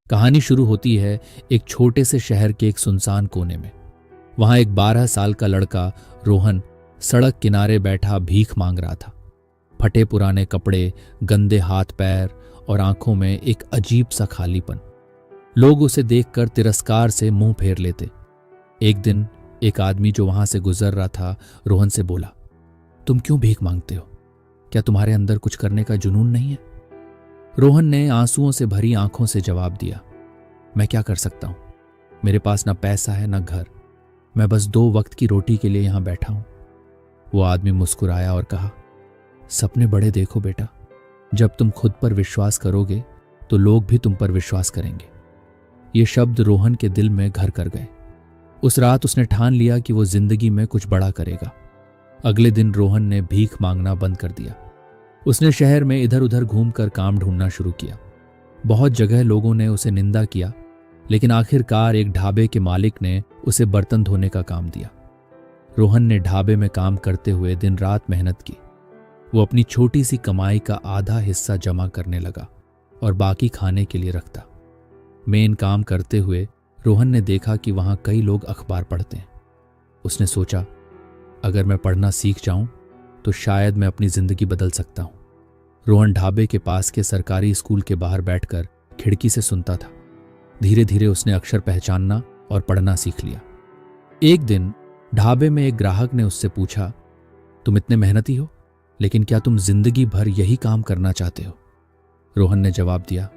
कहानी शुरू होती है एक छोटे से शहर के एक सुनसान कोने में। वहां एक 12 साल का लड़का रोहन सड़क किनारे बैठा भीख मांग रहा था। फटे पुराने कपड़े, गंदे हाथ पैर और आंखों में एक अजीब सा खालीपन। लोग उसे देखकर तिरस्कार से मुंह फेर लेते। एक दिन एक आदमी जो वहां से गुजर रहा था रोहन से बोला, तुम क्यों भीख मांगते हो? क्या तुम्हारे अंदर कुछ करने का जुनून नहीं है? रोहन ने आंसुओं से भरी आंखों से जवाब दिया, मैं क्या कर सकता हूं? मेरे पास ना पैसा है ना घर। मैं बस 2 वक्त की रोटी के लिए यहां बैठा हूं। वो आदमी मुस्कुराया और कहा, सपने बड़े देखो बेटा। जब तुम खुद पर विश्वास करोगे तो लोग भी तुम पर विश्वास करेंगे। ये शब्द रोहन के दिल में घर कर गए। उस रात उसने ठान लिया कि वो जिंदगी में कुछ बड़ा करेगा। अगले दिन रोहन ने भीख मांगना बंद कर दिया। उसने शहर में इधर उधर घूमकर काम ढूंढना शुरू किया। बहुत जगह लोगों ने उसे निंदा किया, लेकिन आखिरकार एक ढाबे के मालिक ने उसे बर्तन धोने का काम दिया। रोहन ने ढाबे में काम करते हुए दिन रात मेहनत की। वो अपनी छोटी सी कमाई का आधा हिस्सा जमा करने लगा और बाकी खाने के लिए रखता। मेन काम करते हुए रोहन ने देखा कि वहां कई लोग अखबार पढ़ते हैं। उसने सोचा, अगर मैं पढ़ना सीख जाऊं तो शायद मैं अपनी जिंदगी बदल सकता हूं। रोहन ढाबे के पास के सरकारी स्कूल के बाहर बैठकर खिड़की से सुनता था। धीरे धीरे उसने अक्षर पहचानना और पढ़ना सीख लिया। एक दिन ढाबे में एक ग्राहक ने उससे पूछा, तुम इतने मेहनती हो, लेकिन क्या तुम जिंदगी भर यही काम करना चाहते हो? रोहन ने जवाब दिया,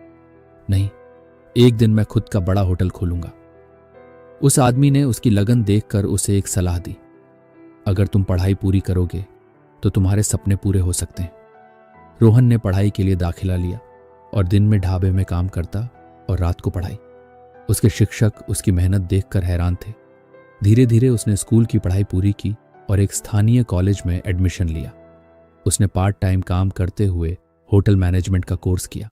नहीं, एक दिन मैं खुद का बड़ा होटल खोलूंगा। उस आदमी ने उसकी लगन देखकर उसे एक सलाह दी, अगर तुम पढ़ाई पूरी करोगे तो तुम्हारे सपने पूरे हो सकते हैं। रोहन ने पढ़ाई के लिए दाखिला लिया और दिन में ढाबे में काम करता और रात को पढ़ाई। उसके शिक्षक उसकी मेहनत देखकर हैरान थे। धीरे धीरे उसने स्कूल की पढ़ाई पूरी की और एक स्थानीय कॉलेज में एडमिशन लिया। उसने पार्ट टाइम काम करते हुए होटल मैनेजमेंट का कोर्स किया।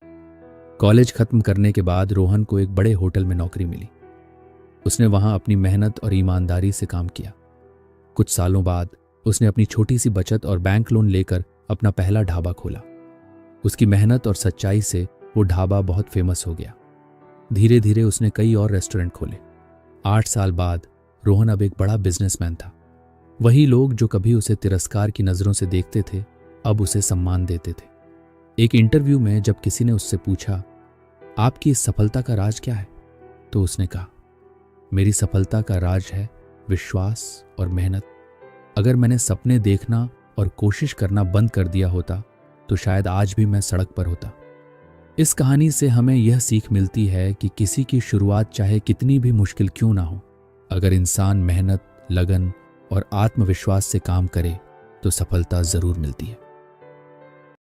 कॉलेज खत्म करने के बाद रोहन को एक बड़े होटल में नौकरी मिली। उसने वहां अपनी मेहनत और ईमानदारी से काम किया। कुछ सालों बाद उसने अपनी छोटी सी बचत और बैंक लोन लेकर अपना पहला ढाबा खोला। उसकी मेहनत और सच्चाई से वो ढाबा बहुत फेमस हो गया। धीरे धीरे उसने कई और रेस्टोरेंट खोले। 8 साल बाद रोहन अब एक बड़ा बिजनेसमैन था। वही लोग जो कभी उसे तिरस्कार की नजरों से देखते थे, अब उसे सम्मान देते थे। एक इंटरव्यू में जब किसी ने उससे पूछा, आपकी इस सफलता का राज क्या है, तो उसने कहा, मेरी सफलता का राज है विश्वास और मेहनत। अगर मैंने सपने देखना और कोशिश करना बंद कर दिया होता तो शायद आज भी मैं सड़क पर होता। इस कहानी से हमें यह सीख मिलती है कि किसी की शुरुआत चाहे कितनी भी मुश्किल क्यों ना हो, अगर इंसान मेहनत, लगन और आत्मविश्वास से काम करे तो सफलता जरूर मिलती है।